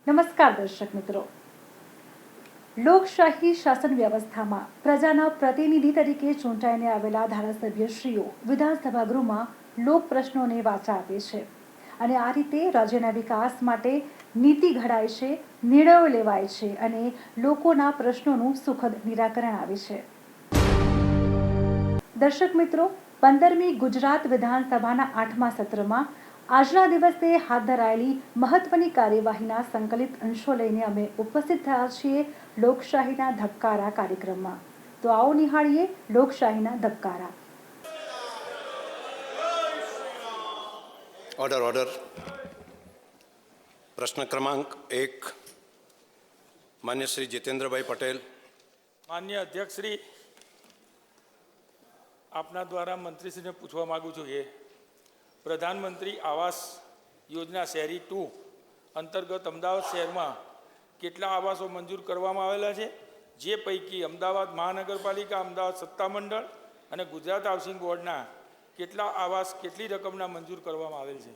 નમસ્કાર દર્શક મિત્રો, લોકશાહી શાસન વ્યવસ્થામાં પ્રજાના પ્રતિનિધિ તરીકે ચૂંટાઈને આવેલા ધારાસભ્યશ્રીઓ વિધાનસભા ગૃહમાં લોક પ્રશ્નોને વાચા આપે છે અને આ રીતે રાજ્યના વિકાસ માટે નીતિ ઘડાય છે, નિર્ણયો લેવાય છે અને લોકોના પ્રશ્નોનું સુખદ નિરાકરણ આવે છે. દર્શક મિત્રો, 15મી ગુજરાત વિધાનસભાના 8મા સત્રમાં આજના દિવસે હાથ ધરાયેલી મહત્વની કાર્યવાહીના સંકલિત અંશો લઈને અમે ઉપસ્થિત થયા છીએ લોકશાહીના ધબકારા કાર્યક્રમમાં. તો આવો નિહાળીએ લોકશાહીના ધબકારા. ઓર્ડર. પ્રશ્ન ક્રમાંક 1, માન્ય શ્રી જીતેન્દ્રભાઈ પટેલ. માન્ય અધ્યક્ષ શ્રી, આપના દ્વારા મંત્રીશ્રીને પૂછવા માગું છું કે પ્રધાનમંત્રી આવાસ યોજના શહેરી 2 અંતર્ગત અમદાવાદ શહેરમાં કેટલા આવાસો મંજૂર કરવામાં આવેલા છે, જે પૈકી અમદાવાદ મહાનગરપાલિકા, અમદાવાદ સત્તામંડળ અને ગુજરાત હાઉસિંગ બોર્ડના કેટલા આવાસ કેટલી રકમના મંજૂર કરવામાં આવેલ છે?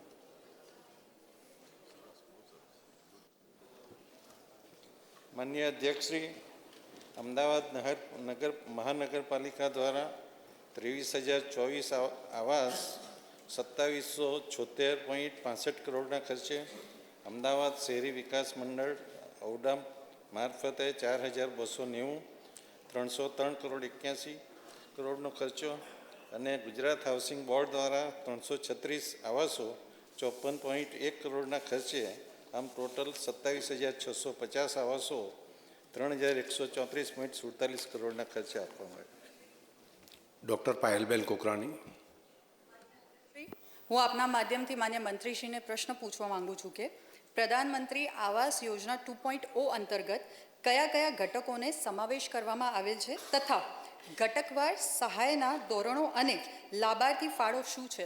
માનનીય અધ્યક્ષશ્રી, અમદાવાદ મહાનગરપાલિકા દ્વારા 23,024 આવાસ 2776.65 કરોડના ખર્ચે અમદાવાદ શહેરી વિકાસ મંડળ ઔડા મારફતે 4,290 303 કરોડ 81 કરોડનો ખર્ચો અને ગુજરાત હાઉસિંગ બોર્ડ દ્વારા 336 આવાસો 54.1 કરોડના ખર્ચે આમ ટોટલ 27,650 આવાસો 3,134.47 કરોડના ખર્ચે આપવામાં આવ્યા. ડૉક્ટર પાયલબેન કોકરાણી. હું આપના માધ્યમથી માન્ય મંત્રીશ્રીને પ્રશ્ન પૂછવા માંગુ છું કે પ્રધાનમંત્રી આવાસ યોજના 2.0 અંતર્ગત કયા કયા ઘટકોને સમાવેશ કરવામાં આવેલ છે તથા ઘટકવાર સહાયના ધોરણો અને લાભાર્થી ફાળો શું છે?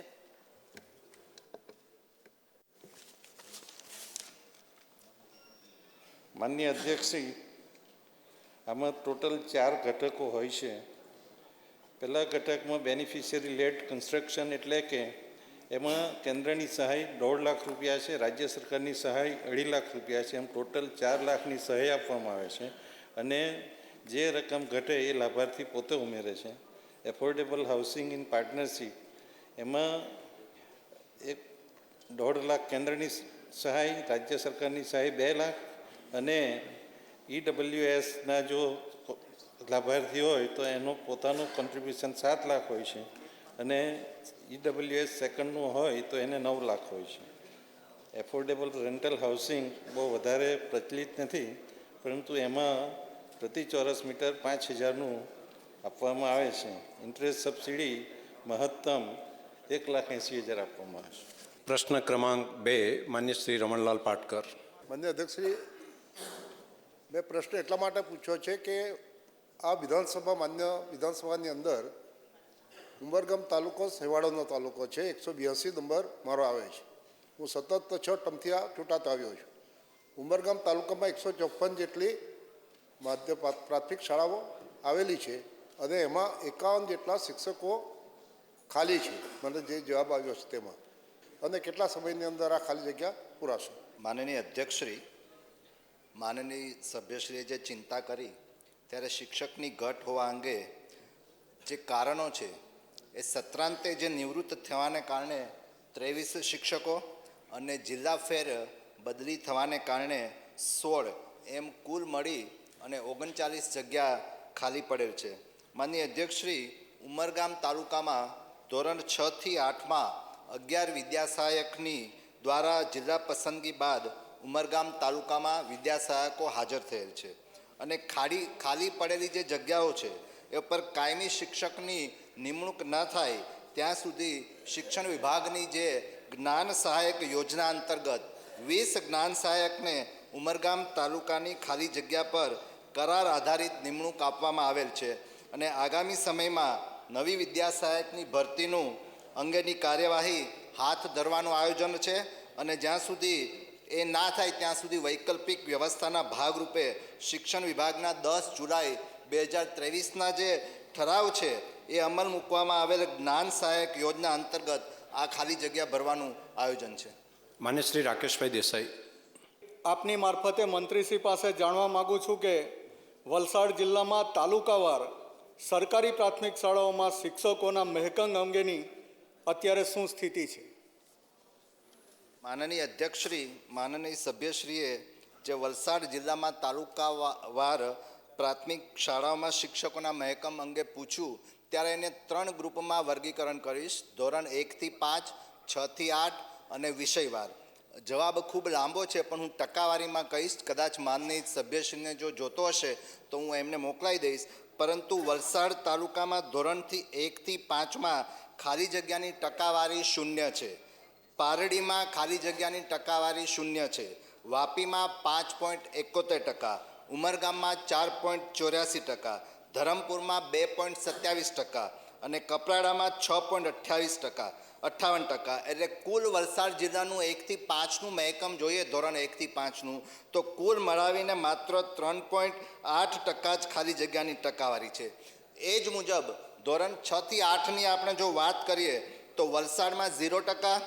માનનીય અધ્યક્ષશ્રી, આમાં ટોટલ 4 ઘટકો હોય છે. પહેલા ઘટકમાં બેનિફિશિયરી લેડ કન્સ્ટ્રક્શન એટલે કે એમાં કેન્દ્રની સહાય 1.5 લાખ રૂપિયા છે, રાજ્ય સરકારની સહાય 2.5 લાખ રૂપિયા છે. એમ ટોટલ 4 લાખની સહાય આપવામાં આવે છે અને જે રકમ ઘટે એ લાભાર્થી પોતે ઉમેરે છે. એફોર્ડેબલ હાઉસિંગ ઇન પાર્ટનરશીપ એમાં 1.5 લાખ કેન્દ્રની સહાય, રાજ્ય સરકારની સહાય 2 લાખ અને EWSના જો લાભાર્થી હોય તો એનો પોતાનું કોન્ટ્રીબ્યુશન 7 લાખ હોય છે અને EWS સેકન્ડનું હોય તો એને 9 લાખ હોય છે. એફોર્ડેબલ રેન્ટલ હાઉસિંગ બહુ વધારે પ્રચલિત નથી, પરંતુ એમાં પ્રતિ ચોરસ મીટર 5,000નું આપવામાં આવે છે. ઇન્ટરેસ્ટ સબસિડી મહત્તમ 1,80,000 આપવામાં આવે છે. પ્રશ્ન ક્રમાંક 2, માન્ય શ્રી રમણલાલ પાટકર. માન્ય અધ્યક્ષશ્રી, મેં પ્રશ્ન એટલા માટે પૂછ્યો છે કે આ વિધાનસભાની અંદર ઉમરગામ તાલુકો સેવાળાનો તાલુકો છે. 182 નંબર મારો આવે છે. હું સતત 6 ટર્મથી આ ચૂંટાતો આવ્યો છું. ઉમરગામ તાલુકામાં 154 જેટલી પ્રાથમિક શાળાઓ આવેલી છે અને એમાં 51 જેટલા શિક્ષકો ખાલી છે. મને જે જવાબ આવ્યો છે તેમાં, અને કેટલા સમયની અંદર આ ખાલી જગ્યા પૂરાશે? માનનીય અધ્યક્ષશ્રી, માનનીય સભ્યશ્રીએ જે ચિંતા કરી ત્યારે શિક્ષકની ઘટ હોવા અંગે જે કારણો છે એ સત્રાંતે જે નિવૃત્ત થવાને કારણે 23 શિક્ષકો અને જિલ્લા ફેર બદલી થવાને કારણે 16 એમ કુલ મળી અને 39 જગ્યા ખાલી પડેલ છે. માનનીય અધ્યક્ષશ્રી, ઉમરગામ તાલુકામાં ધોરણ 6 થી 8માં 11 વિદ્યાસહાયકની દ્વારા જિલ્લા પસંદગી બાદ ઉમરગામ તાલુકામાં વિદ્યા સહાયકો હાજર થયેલ છે અને ખાલી પડેલી જે જગ્યાઓ છે એ ઉપર કાયમી શિક્ષકની નિમણૂક ન થાય ત્યાં સુધી શિક્ષણ વિભાગની જે જ્ઞાન સહાયક યોજના અંતર્ગત 20 જ્ઞાન સહાયકને ઉમરગામ તાલુકાની ખાલી જગ્યા પર કરાર આધારિત નિમણૂક આપવામાં આવેલ છે અને આગામી સમયમાં નવી વિદ્યા સહાયકની ભરતીનું અંગેની કાર્યવાહી હાથ ધરવાનું આયોજન છે અને જ્યાં સુધી એ ના થાય ત્યાં સુધી વૈકલ્પિક વ્યવસ્થાના ભાગરૂપે શિક્ષણ વિભાગના 10 જુલાઈ 2023ના જે ઠરાવ છે એ અમલ મૂકવામાં આવેલ જ્ઞાન સહાયક યોજના અંતર્ગત આ ખાલી જગ્યા ભરવાનું આયોજન છે. માન્ય શ્રી રાકેશભાઈ દેસાઈ. આપની મારફતે મંત્રીશ્રી પાસે જાણવા માગું છું કે વલસાડ જિલ્લામાં તાલુકાવાર સરકારી પ્રાથમિક શાળાઓમાં શિક્ષકોના મહેકમ અંગેની અત્યારે શું સ્થિતિ છે? માનનીય અધ્યક્ષશ્રી, માનનીય સભ્યશ્રીએ જે વલસાડ જિલ્લામાં તાલુકાવાર પ્રાથમિક શાળાઓમાં શિક્ષકોના મહેકમ અંગે પૂછ્યું ત્યારે એને 3 ગ્રુપમાં વર્ગીકરણ કરીશ: ધોરણ 1 થી 5, 6 થી 8 અને વિષયવાર. જવાબ ખૂબ લાંબો છે પણ હું ટકાવારીમાં કહીશ. કદાચ માનનીય સભ્યશ્રીને જો જોતો હશે તો હું એમને મોકલાવી દઈશ. પરંતુ વલસાડ તાલુકામાં ધોરણથી 1 થી 5માં ખાલી જગ્યાની ટકાવારી 0 છે. પારડીમાં ખાલી જગ્યાની ટકાવારી 0 છે. વાપીમાં 5.71%, ઉમરગામમાં 4.84%, ધરમપુરમાં 2.27% અને કપરાડામાં 6.58%. એટલે કુલ વલસાડ જિલ્લાનું 1 થી 5નું મહેકમ જોઈએ ધોરણ 1 થી 5નું તો કુલ મળાવીને માત્ર 3.8% જ ખાલી જગ્યાની ટકાવારી છે. એ જ મુજબ ધોરણ 6 થી 8ની આપણે જો વાત કરીએ તો વલસાડમાં 0%,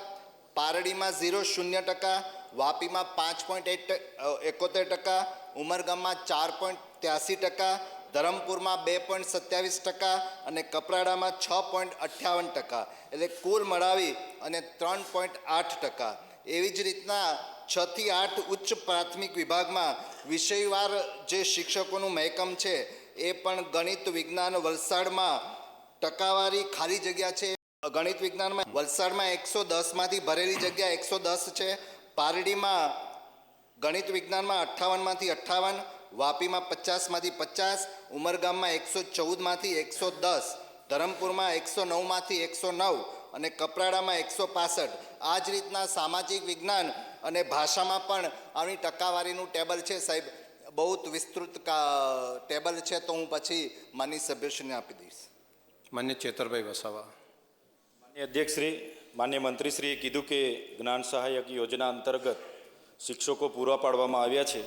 પારડીમાં 0.0%, વાપીમાં 5.71%, ઉમરગામમાં 4.83%, ધરમપુરમાં 2.27% અને કપરાડામાં 6.58%. એટલે કુલ મળાવી અને 3.8%. એવી જ રીતના 6 થી 8 ઉચ્ચ પ્રાથમિક વિભાગમાં વિષયવાર જે શિક્ષકોનું મહેકમ છે એ પણ ગણિત વિજ્ઞાન વલસાડમાં ટકાવારી ખાલી જગ્યા છે. ગણિત વિજ્ઞાનમાં વલસાડમાં 110માંથી ભરેલી જગ્યા 110 છે. પારડીમાં ગણિત વિજ્ઞાનમાં 58માંથી 58, વાપીમાં 50માંથી 50, ઉમરગામમાં 114માંથી 110, ધરમપુરમાં 109માંથી 109 અને કપરાડામાં 165. આ જ રીતના સામાજિક વિજ્ઞાન અને ભાષામાં પણ આની ટકાવારીનું ટેબલ છે. સાહેબ, બહુ વિસ્તૃત ટેબલ છે તો હું પછી માનનીય સભ્યશ્રીને આપી દઈશ. માન્ય ચેતરભાઈ વસાવા. માન્ય અધ્યક્ષશ્રી, માન્ય મંત્રીશ્રીએ કીધું કે જ્ઞાન સહાયક યોજના અંતર્ગત શિક્ષકો પૂરા પાડવામાં આવ્યા છે.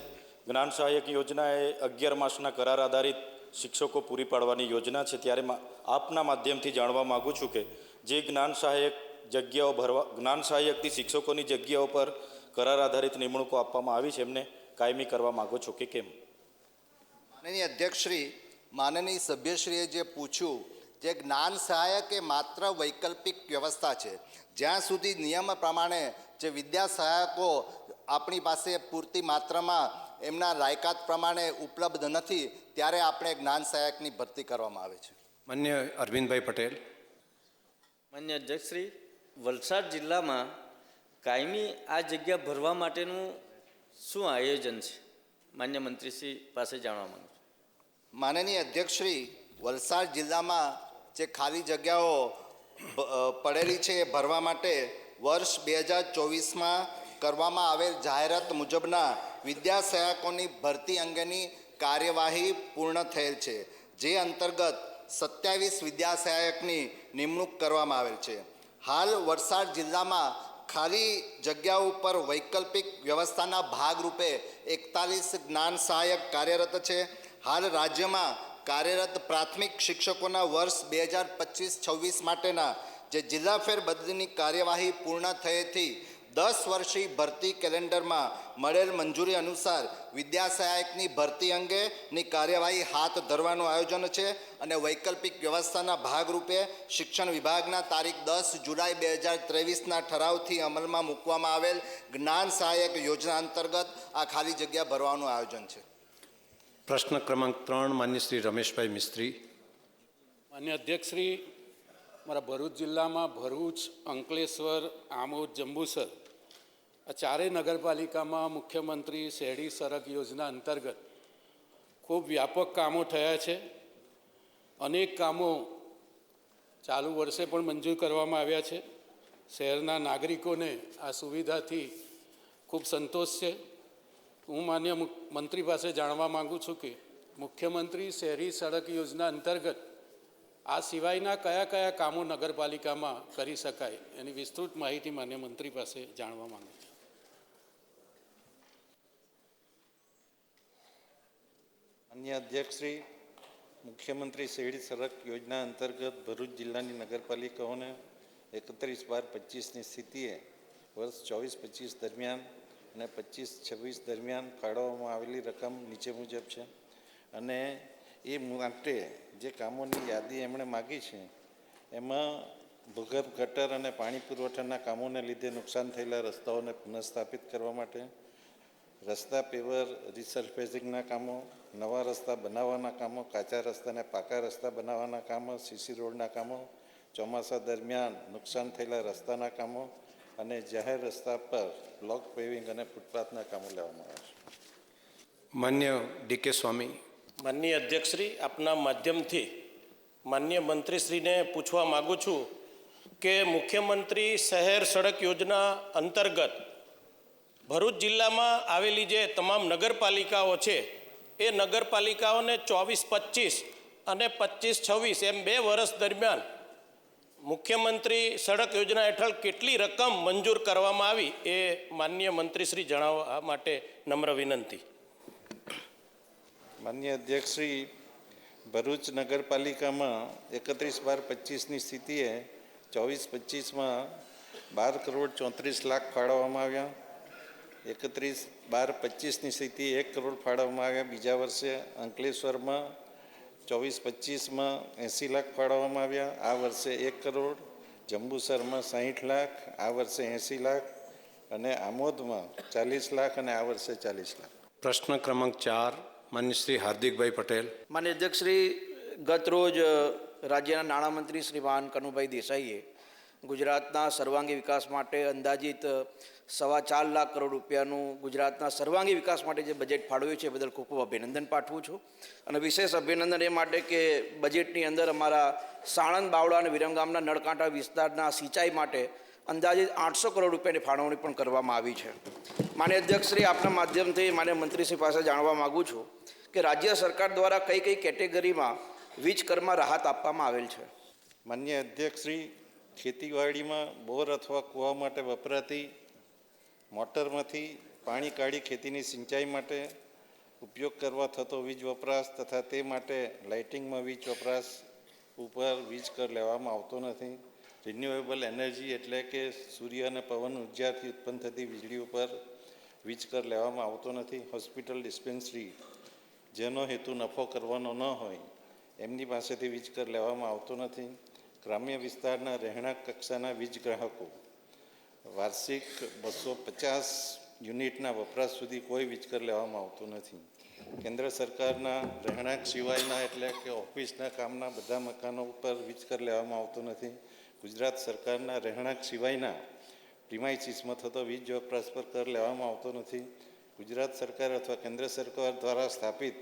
જ્ઞાન સહાયક યોજના એ 11 માસના કરાર આધારિત શિક્ષકો પૂરી પાડવાની યોજના છે. ત્યારે આપના માધ્યમથી જાણવા માગું છું કે જે જ્ઞાન સહાયકથી શિક્ષકોની જગ્યાઓ પર કરાર આધારિત નિમણૂકો આપવામાં આવી છે એમને કાયમી કરવા માગો છો કે કેમ? માનનીય અધ્યક્ષશ્રી, માનનીય સભ્યશ્રીએ જે પૂછ્યું, જે જ્ઞાન સહાયક એ માત્ર વૈકલ્પિક વ્યવસ્થા છે. જ્યાં સુધી નિયમ પ્રમાણે જે વિદ્યા સહાયકો આપણી પાસે પૂરતી માત્રામાં એમના લાયકાત પ્રમાણે ઉપલબ્ધ નથી ત્યારે આપણે જ્ઞાન સહાયકની ભરતી કરવામાં આવે છે. માન્ય અરવિંદભાઈ પટેલ. માન્ય અધ્યક્ષશ્રી, વલસાડ જિલ્લામાં કાયમી આ જગ્યા ભરવા માટેનું શું આયોજન છે? માન્ય મંત્રીશ્રી પાસે જાણવા માંગુ છું. માનનીય અધ્યક્ષશ્રી, વલસાડ જિલ્લામાં જે ખાલી જગ્યાઓ પડેલી છે એ ભરવા માટે વર્ષ 2024માં કરવામાં આવેલ જાહેરાત મુજબના વિદ્યા સહાયકોની ભરતી અંગેની કાર્યવાહી પૂર્ણ થયેલ છે. જે અંતર્ગત 27 વિદ્યા સહાયકની નિમણૂક કરવામાં આવેલ છે. હાલ વલસાડ જિલ્લામાં ખાલી જગ્યાઓ ઉપર વૈકલ્પિક વ્યવસ્થાના ભાગરૂપે 41 જ્ઞાન સહાયક કાર્યરત છે. હાલ રાજ્યમાં કાર્યરત પ્રાથમિક શિક્ષકોના વર્ષ 2025-26 માટેના જે જિલ્લા ફેરબદલીની કાર્યવાહી પૂર્ણ થયેથી 10 વર્ષીય ભરતી કેલેન્ડરમાં મળેલ મંજૂરી અનુસાર વિદ્યા સહાયકની ભરતી અંગેની કાર્યવાહી હાથ ધરવાનું આયોજન છે અને વૈકલ્પિક વ્યવસ્થાના ભાગરૂપે શિક્ષણ વિભાગના તારીખ 10 જુલાઈ 2023ના ઠરાવથી અમલમાં મૂકવામાં આવેલ જ્ઞાન સહાયક યોજના અંતર્ગત આ ખાલી જગ્યા ભરવાનું આયોજન છે. પ્રશ્ન ક્રમાંક 3 માન્ય શ્રી રમેશભાઈ મિસ્ત્રી. માન્ય અધ્યક્ષશ્રી, મારા ભરૂચ જિલ્લામાં ભરૂચ, અંકલેશ્વર, આમોદ, જંબુસર આ ચારેય નગરપાલિકામાં મુખ્યમંત્રી શહેરી સડક યોજના અંતર્ગત ખૂબ વ્યાપક કામો થયા છે. અનેક કામો ચાલુ વર્ષે પણ મંજૂર કરવામાં આવ્યા છે. શહેરના નાગરિકોને આ સુવિધાથી ખૂબ સંતોષ છે. હું માન્ય મંત્રી પાસે જાણવા માગું છું કે મુખ્યમંત્રી શહેરી સડક યોજના અંતર્ગત આ સિવાયના કયા કયા કામો નગરપાલિકામાં કરી શકાય એની વિસ્તૃત માહિતી માન્ય મંત્રી પાસે જાણવા માગું છું. માન્ય અધ્યક્ષશ્રી, મુખ્યમંત્રી શહેરી સડક યોજના અંતર્ગત ભરૂચ જિલ્લાની નગરપાલિકાઓને 31/12/25ની સ્થિતિએ વર્ષ 24-25 દરમિયાન અને 25-26 દરમિયાન ફાળવવામાં આવેલી રકમ નીચે મુજબ છે. અને એ માટે જે કામોની યાદી એમણે માગી છે એમાં ભૂગર્ભ ગટર અને પાણી પુરવઠાના કામોને લીધે નુકસાન થયેલા રસ્તાઓને પુનઃસ્થાપિત કરવા માટે, રસ્તા પેવર રિસર્ફેસિંગના કામો, નવા રસ્તા બનાવવાના કામો, કાચા રસ્તાને પાકા રસ્તા બનાવવાના કામો, સીસી રોડના કામો, ચોમાસા દરમિયાન નુકસાન થયેલા રસ્તાના કામો અને જાહેર રસ્તા પર બ્લોક પેવિંગ અને ફૂટપાથના કામો લેવામાં આવે છે. માન્ય ડી.કે. સ્વામી. માનનીય અધ્યક્ષશ્રી, આપના માધ્યમથી માન્ય મંત્રીશ્રીને પૂછવા માગું છું કે મુખ્યમંત્રી શહેર સડક યોજના અંતર્ગત ભરૂચ જિલ્લામાં આવેલી જે તમામ નગરપાલિકાઓ છે એ નગરપાલિકાઓને 24-25 અને 25-26 એમ 2 વર્ષ દરમિયાન મુખ્યમંત્રી સડક યોજના હેઠળ કેટલી રકમ મંજૂર કરવામાં આવી એ માન્ય મંત્રીશ્રી જણાવવા માટે નમ્ર વિનંતી. માન્ય અધ્યક્ષશ્રી, ભરૂચ નગરપાલિકામાં 31/12/25ની સ્થિતિએ 24-25માં 12,34 લાખ ફાળવવામાં આવ્યા. 31/12/25ની સ્થિતિ 1 કરોડ ફાળવવામાં આવ્યા. બીજા વર્ષે અંકલેશ્વરમાં 24-25માં 80 લાખ ફાળવવામાં આવ્યા. આ વર્ષે 1 કરોડ. જંબુસરમાં 60 લાખ, આ વર્ષે 80 લાખ અને આમોદમાં 40 લાખ અને આ વર્ષે 40 લાખ. પ્રશ્ન ક્રમાંક 4, માન્ય શ્રી હાર્દિકભાઈ પટેલ. માન્ય અધ્યક્ષશ્રી, ગત રોજ રાજ્યના નાણામંત્રી શ્રીમાન કનુભાઈ દેસાઈએ ગુજરાતના સર્વાંગી વિકાસ માટે અંદાજિત 4.25 લાખ કરોડ રૂપિયાનું ગુજરાતના સર્વાંગી વિકાસ માટે જે બજેટ ફાળવ્યું છે એ બદલ ખૂબ ખૂબ અભિનંદન પાઠવું છું. અને વિશેષ અભિનંદન એ માટે કે બજેટની અંદર અમારા સાણંદ, બાવળા અને વિરમગામના નળકાંઠા વિસ્તારના સિંચાઈ માટે અંદાજિત 800 કરોડ રૂપિયાની ફાળવણી પણ કરવામાં આવી છે. માન્ય અધ્યક્ષશ્રી, આપના માધ્યમથી માન્ય મંત્રીશ્રી પાસે જાણવા માગું છું કે રાજ્ય સરકાર દ્વારા કઈ કઈ કેટેગરીમાં વીજ કરમાં રાહત આપવામાં આવેલ છે. માન્ય અધ્યક્ષશ્રી, ખેતીવાડીમાં બોર અથવા કૂવા માટે વપરાતી મોટરમાંથી પાણી કાઢી ખેતીની સિંચાઈ માટે ઉપયોગ કરવા થતો વીજ વપરાશ તથા તે માટે લાઇટિંગમાં વીજ વપરાશ ઉપર વીજ કર લેવામાં આવતો નથી. રિન્યુએબલ એનર્જી એટલે કે સૂર્ય અને પવન ઉર્જાથી ઉત્પન્ન થતી વીજળી ઉપર વીજ કર લેવામાં આવતો નથી. હોસ્પિટલ ડિસ્પેન્સરી જેનો હેતુ નફો કરવાનો ન હોય એમની પાસેથી વીજ કર લેવામાં આવતો નથી. ગ્રામ્ય વિસ્તારના રહેણાંક કક્ષાના વીજ ગ્રાહકો વાર્ષિક 250 યુનિટના વપરાશ સુધી કોઈ વીજ કર લેવામાં આવતો નથી. કેન્દ્ર સરકારના રહેણાંક સિવાયના એટલે કે ઓફિસના કામના બધા મકાનો ઉપર વીજ કર લેવામાં આવતો નથી. ગુજરાત સરકારના રહેણાંક સિવાયના પ્રિમાઇસીસમાં થતો વીજ વપરાશ પર કર લેવામાં આવતો નથી. ગુજરાત સરકાર અથવા કેન્દ્ર સરકાર દ્વારા સ્થાપિત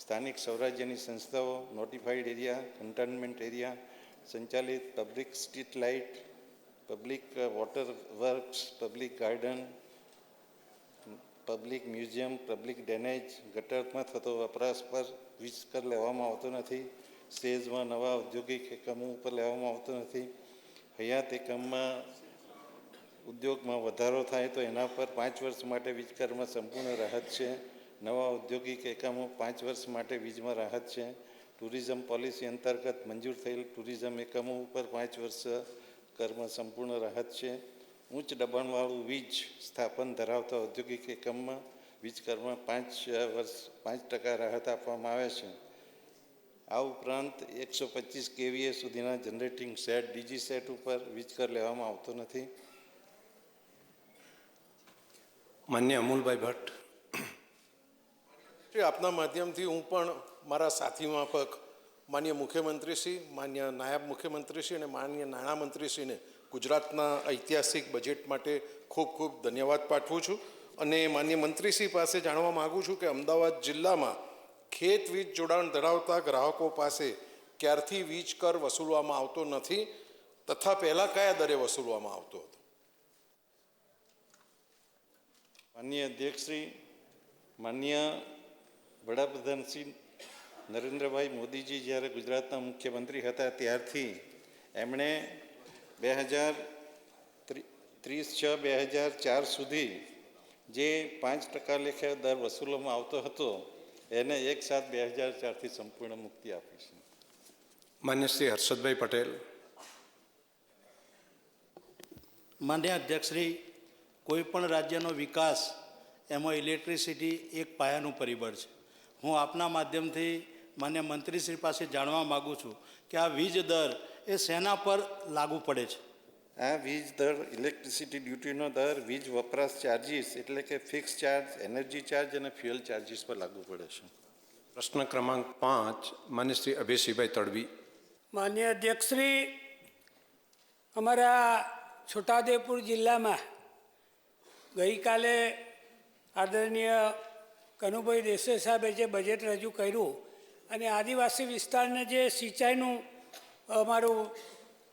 સ્થાનિક સ્વરાજ્યની સંસ્થાઓ, નોટિફાઈડ એરિયા, કન્ટેનમેન્ટ એરિયા સંચાલિત public street light, public water works, public garden, public museum, public drainage, ગટરમાં થતો વપરાશ પર વીજ કર લેવામાં આવતો નથી. સ્ટેજમાં નવા ઔદ્યોગિક એકમો ઉપર લેવામાં આવતો નથી. હયાત એકમમાં ઉદ્યોગમાં વધારો થાય તો એના પર 5 વર્ષ માટે વીજ કરમાં સંપૂર્ણ રાહત છે. નવા ઔદ્યોગિક એકમો 5 વર્ષ માટે વીજમાં રાહત છે. ટુરિઝમ પોલિસી અંતર્ગત મંજૂર થયેલ ટુરિઝમ એકમો ઉપર 5 વર્ષ કરમાં સંપૂર્ણ રાહત છે. ઉચ્ચ દબાણવાળું વીજ સ્થાપન ધરાવતા ઔદ્યોગિક એકમમાં વીજ કરમાં 5% રાહત આપવામાં આવે છે. આ ઉપરાંત 125 kVA સુધીના જનરેટિંગ સેટ, ડીજી સેટ ઉપર વીજ કર લેવામાં આવતો નથી. માન્ય અમૂલભાઈ ભટ્ટ. આપના માધ્યમથી હું પણ મારા સાથી માફક માન્ય મુખ્યમંત્રીશ્રી, માન્ય નાયબ મુખ્યમંત્રીશ્રી અને માન્ય નાણામંત્રીશ્રીને ગુજરાતના ઐતિહાસિક બજેટ માટે ખૂબ ખૂબ ધન્યવાદ પાઠવું છું અને માનનીય મંત્રીશ્રી પાસે જાણવા માગું છું કે અમદાવાદ જિલ્લામાં ખેત વીજ જોડાણ ધરાવતા ગ્રાહકો પાસે ક્યારથી વીજ કર વસૂલવામાં આવતો નથી તથા પહેલાં કયા દરે વસૂલવામાં આવતો હતો? માનનીય અધ્યક્ષશ્રી, માનનીય વડાપ્રધાન શ્રી નરેન્દ્રભાઈ મોદીજી જ્યારે ગુજરાતના મુખ્યમંત્રી હતા ત્યારથી એમણે 2030-6-2004 સુધી જે 5% લેખે દર વસૂલવામાં આવતો હતો એને એક સાથ 2004થી સંપૂર્ણ મુક્તિ આપી છે. માન્ય શ્રી હર્ષદભાઈ પટેલ. માન્ય અધ્યક્ષશ્રી, કોઈપણ રાજ્યનો વિકાસ એમાં ઇલેક્ટ્રિસિટી એક પાયાનું પરિબળ છે. હું આપના માધ્યમથી માન્ય મંત્રીશ્રી પાસે જાણવા માગું છું કે આ વીજ દર એ શેના પર લાગુ પડે છે? આ વીજ દર ઇલેક્ટ્રિસિટી ડ્યુટીનો દર વીજ વપરાશ ચાર્જિસ એટલે કે ફિક્સ ચાર્જ, એનર્જી ચાર્જ અને ફ્યુઅલ ચાર્જિસ પર લાગુ પડે છે. પ્રશ્ન ક્રમાંક 5 માન્ય શ્રી અભયસિંહભાઈ તડવી. માન્ય અધ્યક્ષશ્રી, અમારા છોટાઉદેપુર જિલ્લામાં ગઈકાલે આદરણીય કનુભાઈ દેસાઈ સાહેબે જે બજેટ રજૂ કર્યું અને આદિવાસી વિસ્તારને જે સિંચાઈનું અમારું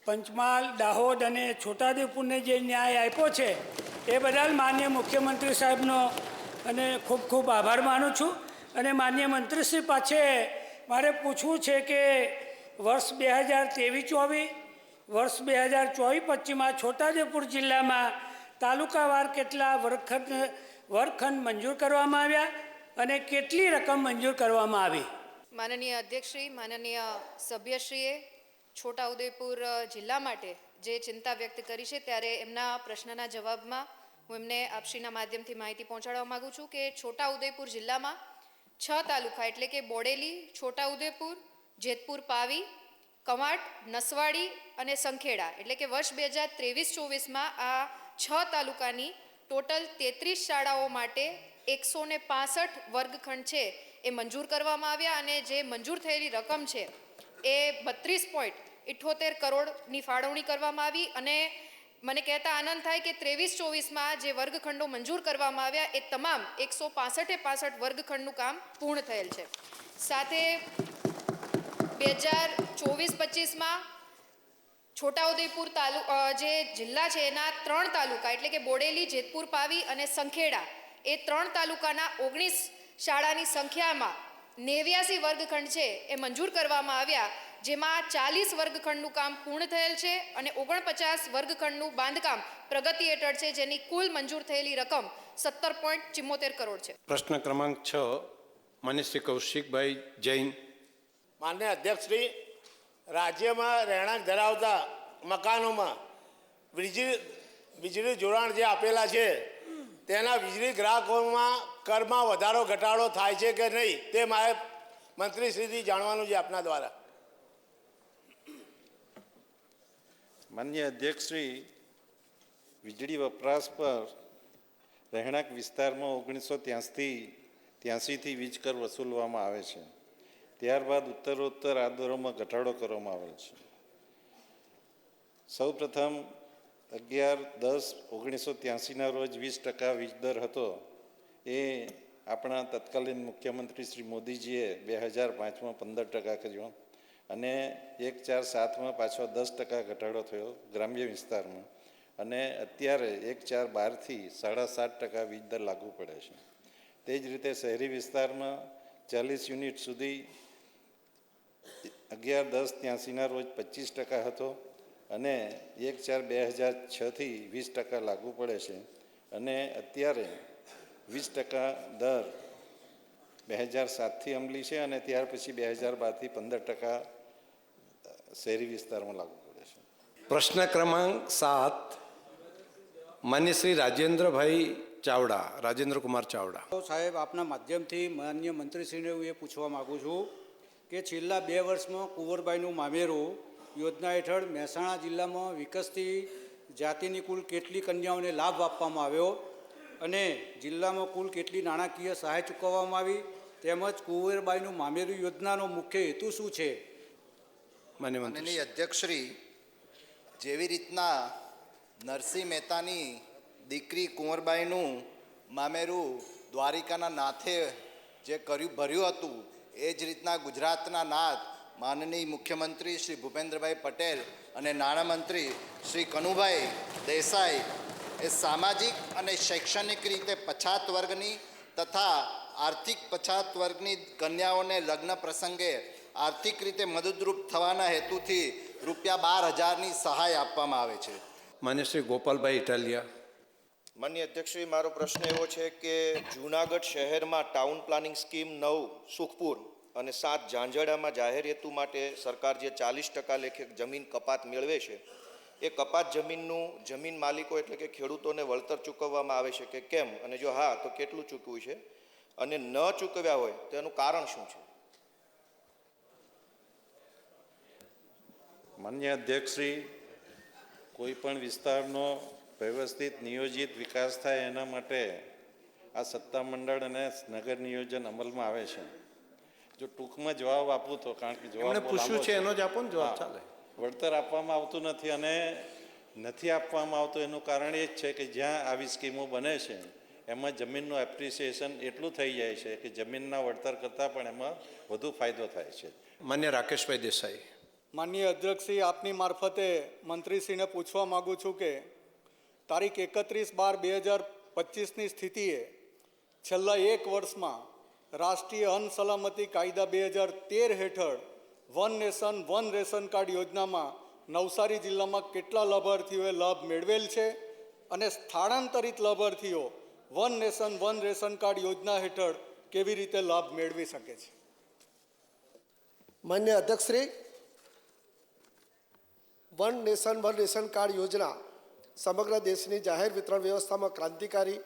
પંચમહાલ, દાહોદ અને છોટાઉદેપુરને જે ન્યાય આપ્યો છે એ બદલ માન્ય મુખ્યમંત્રી સાહેબનો અને ખૂબ ખૂબ આભાર માનું છું. અને માન્ય મંત્રીશ્રી પાસે મારે પૂછવું છે કે વર્ષ 2023-24, વર્ષ 2024-25માં છોટાઉદેપુર જિલ્લામાં તાલુકાવાર કેટલા વર્ગખંડ મંજૂર કરવામાં આવ્યા અને કેટલી રકમ મંજૂર કરવામાં આવી? માનનીય અધ્યક્ષશ્રી, માનનીય સભ્યશ્રીએ છોટાઉદેપુર જિલ્લા માટે જે ચિંતા વ્યક્ત કરી છે ત્યારે એમના પ્રશ્નના જવાબમાં હું એમને આપશ્રીના માધ્યમથી માહિતી પહોંચાડવા માગું છું કે છોટાઉદેપુર જિલ્લામાં 6 તાલુકા એટલે કે બોડેલી, છોટાઉદેપુર, જેતપુર પાવી, કવાંટ, નસવાડી અને સંખેડા એટલે કે વર્ષ 2023-24માં આ 6 તાલુકાની ટોટલ 33 શાળાઓ માટે 165 વર્ગખંડ છે એ મંજૂર કરવામાં આવ્યા અને જે મંજૂર થયેલી રકમ છે એ 32.78 કરોડની ફાળવણી કરવામાં આવી. અને મને કહેતા આનંદ થાય કે 23-24માં જે વર્ગખંડો મંજૂર કરવામાં આવ્યા એ તમામ 165 વર્ગખંડનું કામ પૂર્ણ થયેલ છે. સાથે 2024-25માં છોટાઉદેપુર જે જિલ્લા છે એના 3 તાલુકા એટલે કે બોડેલી, જેતપુર પાવી અને સંખેડા એ 3 તાલુકાના 19 શાળાની સંખ્યામાં 89 વર્ગખંડ છે એ મંજૂર કરવામાં આવ્યા, જેમાં 40 વર્ગખંડનું કામ પૂર્ણ થયેલ છે અને 49 વર્ગખંડનું બાંધકામ પ્રગતિ હેઠળ છે, જેની કુલ મંજૂર થયેલી રકમ 17.74 કરોડ છે. પ્રશ્ન ક્રમાંક 6 માન્ય શ્રી કૌશિકભાઈ જૈન. માન્ય અધ્યક્ષશ્રી, રાજ્યમાં રહેણાંક ધરાવતા મકાનોમાં વીજળી જોડાણ જે આપેલા છે તેના વીજળી ગ્રાહકોમાં કરમાં વધારો ઘટાડો થાય છે કે નહીં તે મારે મંત્રીશ્રીથી જાણવાનું છે આપના દ્વારા. માન્ય અધ્યક્ષશ્રી, વીજળી વપરાશ પર રહેણાંક વિસ્તારમાં 1983થી વીજ કર વસૂલવામાં આવે છે. ત્યારબાદ ઉત્તરોત્તર આ દરોમાં ઘટાડો કરવામાં આવેલ છે. સૌપ્રથમ 11/10/1983ના રોજ 20% વીજ દર હતો. એ આપણા તત્કાલીન મુખ્યમંત્રી શ્રી મોદીજીએ 2005માં 15% કર્યો અને 1/4/7માં પાછો 10% ઘટાડો થયો ગ્રામ્ય વિસ્તારમાં અને અત્યારે 1/4/12થી 7.5% વીજ દર લાગુ પડે છે. તે જ રીતે શહેરી વિસ્તારમાં 40 યુનિટ સુધી 11/10/83ના રોજ 25% હતો અને 1/4/2006થી 20% લાગુ પડે છે અને અત્યારે 20% દર 2007થી અમલી છે અને ત્યાર પછી 2012થી 15% શહેરી વિસ્તારમાં લાગુ પડે છે. પ્રશ્ન ક્રમાંક 7 માન્ય શ્રી રાજેન્દ્રભાઈ ચાવડા, રાજેન્દ્રકુમાર ચાવડા. સાહેબ, આપના માધ્યમથી માન્ય મંત્રીશ્રીને હું એ પૂછવા માગું છું કે છેલ્લા 2 વર્ષમાં કુંવરબાઈનું મામેરું યોજના હેઠળ મહેસાણા જિલ્લામાં વિકસતી જાતિની કુલ કેટલી કન્યાઓને લાભ આપવામાં આવ્યો અને જિલ્લામાં કુલ કેટલી નાણાકીય સહાય ચૂકવવામાં આવી તેમજ કુંવરબાઈનું મામેરું યોજનાનો મુખ્ય હેતુ શું છે? માનનીય અધ્યક્ષશ્રી, જેવી રીતના નરસિંહ મહેતાની દીકરી કુંવરબાઈનું મામેરું દ્વારિકાના નાથે જે ભર્યું હતું, એ જ રીતના ગુજરાતના નાથ માનનીય મુખ્યમંત્રી શ્રી ભૂપેન્દ્રભાઈ પટેલ અને નાણામંત્રી શ્રી કનુભાઈ દેસાઈ એ સામાજિક અને શૈક્ષણિક રીતે પછાત વર્ગની તથા આર્થિક પછાત વર્ગની કન્યાઓને લગ્ન પ્રસંગે આર્થિક રીતે મદદરૂપ થવાના હેતુથી ₹12,000ની સહાય આપવામાં આવે છે. માન્ય શ્રી ગોપાલભાઈ ઇટાલિયા. માન્ય અધ્યક્ષશ્રી, મારો પ્રશ્ન એવો છે કે જૂનાગઢ શહેરમાં ટાઉન પ્લાનિંગ સ્કીમ 9 સુખપુર અને 7 ઝાંઝરડામાં જાહેર હેતુ માટે સરકાર જે 40% લેખે જમીન કપાત મેળવે છે, એ કપાત જમીનનું જમીન માલિકો એટલે કે ખેડૂતોને વળતર ચૂકવવામાં આવે છે કે કેમ, અને જો હા તો કેટલું ચૂકવ્યું છે, અને ન ચૂકવ્યા હોય તો એનું કારણ શું છે? માન્ય અધ્યક્ષશ્રી, કોઈ પણ વિસ્તારનો વ્યવસ્થિત નિયોજિત વિકાસ થાય એના માટે આ સત્તામંડળ અને નગર નિયોજન અમલમાં આવે છે. જો ટૂંકમાં જવાબ આપું તો, કારણ કે જવાબ પૂછ્યું છે એનો જ આપો ને જવાબ, ચાલે. વળતર આપવામાં આવતું નથી, અને નથી આપવામાં આવતું એનું કારણ એ જ છે કે જ્યાં આવી સ્કીમો બને છે એમાં જમીનનું એપ્રિસિએશન એટલું થઈ જાય છે કે જમીનના વળતર કરતાં પણ એમાં વધુ ફાયદો થાય છે. માન્ય રાકેશભાઈ દેસાઈ. માનનીય અધ્યક્ષશ્રી, આપની મારફતે મંત્રીશ્રીને પૂછવા માગું છું કે તારીખ 31/12/2025ની સ્થિતિએ છેલ્લા 1 વર્ષમાં રાષ્ટ્રીય અન્ન સલામતી કાયદા 2013 હેઠળ one nation one ration card યોજનામાં નવસારી જિલ્લામાં કેટલા લાભાર્થીઓએ લાભ મેળવેલ છે, અને સ્થળાંતરિત લાભાર્થીઓ one nation one ration card યોજના હેઠળ કેવી રીતે લાભ મેળવી શકે છે? માન્ય અધ્યક્ષશ્રી, one nation one ration card યોજના સમગ્ર દેશની જાહેર વિતરણ વ્યવસ્થામાં ક્રાંતિકારી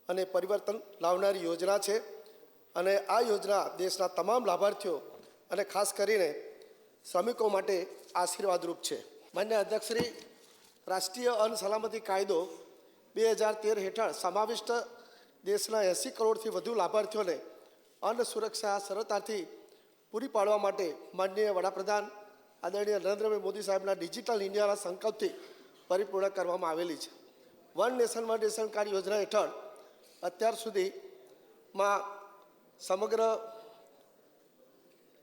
અને પરિવર્તન લાવનારી યોજના છે, અને આ યોજના દેશના તમામ લાભાર્થીઓ અને ખાસ કરીને શ્રમિકો માટે આશીર્વાદરૂપ છે. માન્ય અધ્યક્ષશ્રી, રાષ્ટ્રીય અન્ન સલામતી કાયદો 2013 હેઠળ સમાવિષ્ટ દેશના 80 કરોડથી વધુ લાભાર્થીઓને અન્ન સુરક્ષા સરળતાથી પૂરી પાડવા માટે માનનીય વડાપ્રધાન આદરણીય નરેન્દ્રભાઈ મોદી સાહેબના ડિજિટલ ઇન્ડિયાના સંકલ્પથી પરિપૂર્ણ કરવામાં આવેલી છે. One nation one ration card યોજના હેઠળ અત્યાર સુધીમાં સમગ્ર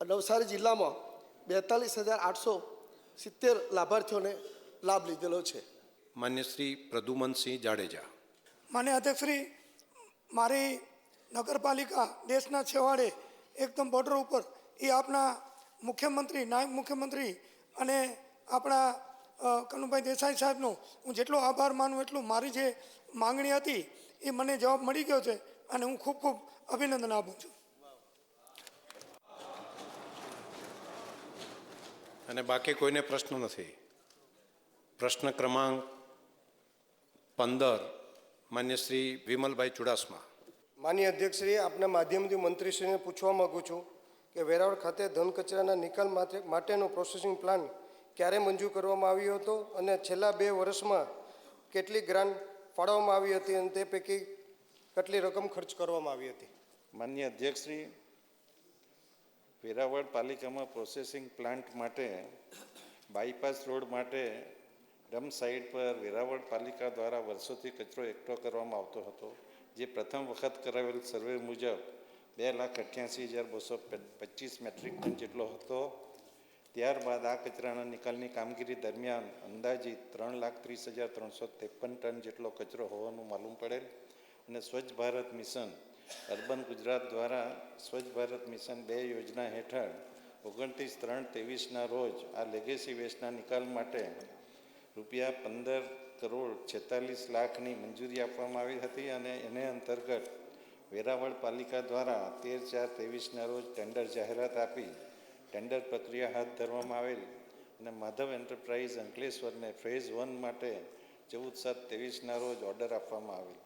નવસારી જિલ્લામાં 42,870 લાભાર્થીઓને લાભ લીધેલો છે. માન્ય શ્રી પ્રદ્યુમનસિંહ જાડેજા. માન્ય અધ્યક્ષશ્રી, મારી નગરપાલિકા દેશના છેવાડે એકદમ બોર્ડર ઉપર, એ આપણા મુખ્યમંત્રી, નાયબ મુખ્યમંત્રી અને આપણા કનુભાઈ દેસાઈ સાહેબનો હું જેટલો આભાર માનું એટલું મારી જે માંગણી હતી એ મને જવાબ મળી ગયો છે, અને હું ખૂબ ખૂબ અભિનંદન આપું છું. અને બાકી કોઈને પ્રશ્ન નથી. પ્રશ્ન ક્રમાંક 15 માન્ય શ્રી વિમલભાઈ ચુડાસમા. માન્ય અધ્યક્ષશ્રી, આપના માધ્યમથી મંત્રીશ્રીને પૂછવા માગું છું કે વેરાવળ ખાતે ઘન કચરાના નિકાલ માટેનો પ્રોસેસિંગ પ્લાન ક્યારે મંજૂર કરવામાં આવ્યો હતો, અને છેલ્લા 2 વર્ષમાં કેટલી ગ્રાન્ટ ફાળવવામાં આવી હતી, અને તે પૈકી કેટલી રકમ ખર્ચ કરવામાં આવી હતી? માન્ય અધ્યક્ષશ્રી, વેરાવળ પાલિકામાં પ્રોસેસિંગ પ્લાન્ટ માટે બાયપાસ રોડ માટે ડમ્પ સાઇટ પર વેરાવળ પાલિકા દ્વારા વર્ષોથી કચરો એકઠો કરવામાં આવતો હતો, જે પ્રથમ વખત કરાવેલ સર્વે મુજબ 2,88,225 મેટ્રિક ટન જેટલો હતો. ત્યારબાદ આ કચરાના નિકાલની કામગીરી દરમિયાન અંદાજિત 3,30,353 ટન જેટલો કચરો હોવાનું માલુમ પડેલ, અને સ્વચ્છ ભારત મિશન અર્બન ગુજરાત દ્વારા સ્વચ્છ ભારત મિશન 2 યોજના હેઠળ 29/3/23ના રોજ આ લેગેસી વેસ્ટના નિકાલ માટે ₹15,46,46,00,000ની મંજૂરી આપવામાં આવી હતી, અને એને અંતર્ગત વેરાવળ પાલિકા દ્વારા 13/4/23ના રોજ ટેન્ડર જાહેરાત આપી ટેન્ડર પ્રક્રિયા હાથ ધરવામાં આવેલ, અને માધવ એન્ટરપ્રાઇઝ અંકલેશ્વરને ફેઝ 1 માટે 14/7/23ના રોજ ઓર્ડર આપવામાં આવેલ.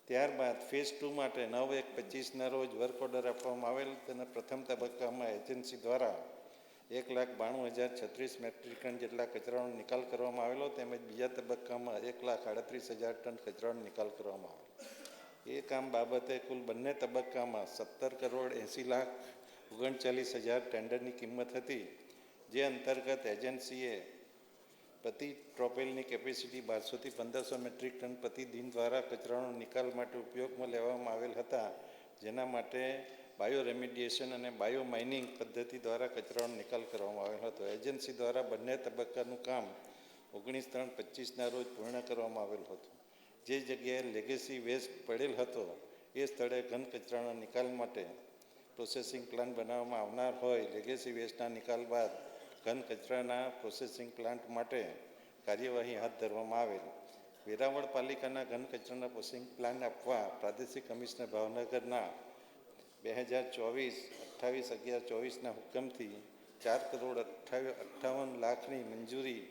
ત્યારબાદ ફેઝ 2 માટે 9/1/25ના રોજ વર્ક ઓર્ડર આપવામાં આવેલ. તેના પ્રથમ તબક્કામાં એજન્સી દ્વારા 1,92,036 મેટ્રિક ટન જેટલા કચરાનો નિકાલ કરવામાં આવેલો, તેમજ બીજા તબક્કામાં 1,38,000 ટન કચરાનો નિકાલ કરવામાં આવેલો. એ કામ બાબતે કુલ બંને તબક્કામાં 17,80,39,000 ટેન્ડરની કિંમત હતી, જે અંતર્ગત એજન્સીએ પ્રતિ ટ્રોપેલની કેપેસિટી 1200થી 1500 મેટ્રિક ટન પ્રતિદિન દ્વારા કચરાનો નિકાલ માટે ઉપયોગમાં લેવામાં આવેલ હતા, જેના માટે બાયો રેમિડિએશન અને બાયો માઇનિંગ પદ્ધતિ દ્વારા કચરાનો નિકાલ કરવામાં આવેલ હતો. એજન્સી દ્વારા બંને તબક્કાનું કામ 19/3/25ના રોજ પૂર્ણ કરવામાં આવેલ હતું. જે જગ્યાએ લેગેસી વેસ્ટ પડેલ હતો એ સ્થળે ઘન કચરાના નિકાલ માટે પ્રોસેસિંગ પ્લાન્ટ બનાવવામાં આવનાર હોય. લેગેસી વેસ્ટના નિકાલ બાદ ઘન કચરાના પ્રોસેસિંગ પ્લાન્ટ માટે કાર્યવાહી હાથ ધરવામાં આવેલ. વેરાવળ પાલિકાના ઘન કચરાના પ્રોસેસિંગ પ્લાન્ટ આપવા પ્રાદેશિક કમિશનર ભાવનગરના 2024-28/11/24ના હુકમથી 4,58 લાખની મંજૂરી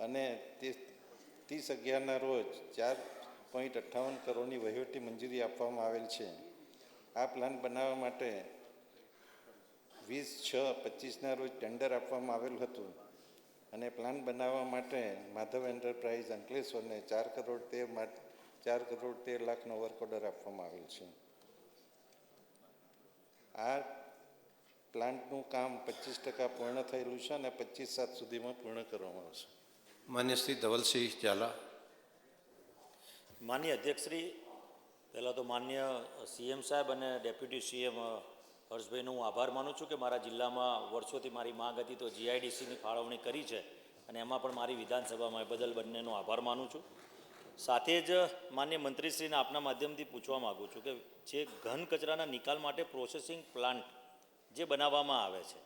અને 30/11ના રોજ 4.58 કરોડની વહીવટી મંજૂરી આપવામાં આવેલ છે. આ પ્લાન બનાવવા માટે 20/6/25ના રોજ ટેન્ડર આપવામાં આવેલ હતું અને પ્લાન બનાવવા માટે માધવ એન્ટરપ્રાઇઝ અંકલેશ્વરને 4,13 લાખનો વર્ક ઓર્ડર આપવામાં આવેલ છે. આ પ્લાન્ટનું કામ 25% પૂર્ણ થયેલું છે અને 25/7 સુધીમાં પૂર્ણ કરવામાં આવશે. માન્ય શ્રી ધવલસિંહ ઝાલા. માન્ય અધ્યક્ષશ્રી, પહેલાં તો માન્ય સીએમ સાહેબ અને ડેપ્યુટી સીએમ હર્ષભાઈનો હું આભાર માનું છું કે મારા જિલ્લામાં વર્ષોથી મારી માંગ હતી તો જીઆઈડીસીની ફાળવણી કરી છે અને એમાં પણ મારી વિધાનસભામાં એ બદલ બંનેનો આભાર માનું છું. સાથે જ માન્ય મંત્રીશ્રીને આપના માધ્યમથી પૂછવા માગું છું કે જે ઘન કચરાના નિકાલ માટે પ્રોસેસિંગ પ્લાન્ટ જે બનાવવામાં આવે છે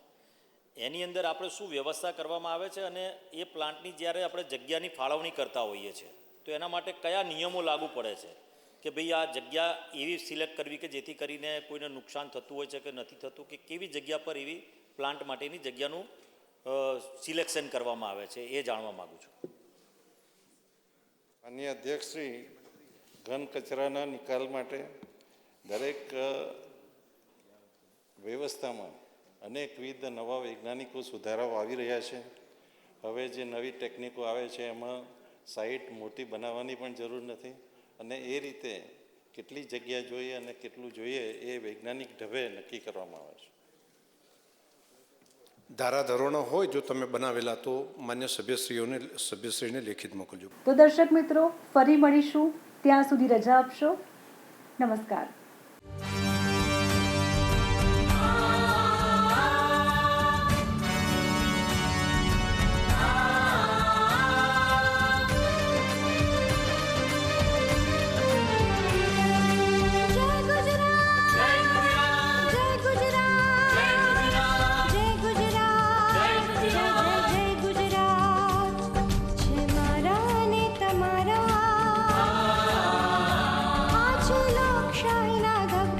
એની અંદર આપણે શું વ્યવસ્થા કરવામાં આવે છે અને એ પ્લાન્ટની જ્યારે આપણે જગ્યાની ફાળવણી કરતા હોઈએ છીએ તો એના માટે કયા નિયમો લાગુ પડે છે કે ભાઈ આ જગ્યા એવી સિલેક્ટ કરવી કે જેથી કરીને કોઈને નુકસાન થતું હોય છે કે નથી થતું, કે કેવી જગ્યા પર એવી પ્લાન્ટ માટેની જગ્યાનું સિલેક્શન કરવામાં આવે છે એ જાણવા માગું છું. માનનીય અધ્યક્ષશ્રી, ઘન કચરાના નિકાલ માટે દરેક વ્યવસ્થામાં અનેકવિધ નવા વૈજ્ઞાનિકો સુધારાઓ આવી રહ્યા છે. હવે જે નવી ટેકનિકો આવે છે એમાં સાઇટ મોટી બનાવવાની પણ જરૂર નથી અને એ રીતે કેટલી જગ્યા જોઈએ અને કેટલું જોઈએ એ વૈજ્ઞાનિક ઢબે નક્કી કરવામાં આવે છે. ધારાધોરણો હોય જો તમે બનાવેલા તો માન્ય સભ્યશ્રીને લેખિત મોકલજો. તો દર્શક મિત્રો, ફરી મળીશું. ત્યાં સુધી રજા આપશો. નમસ્કાર. તમારા આ છે લોકશાહીના ગગન.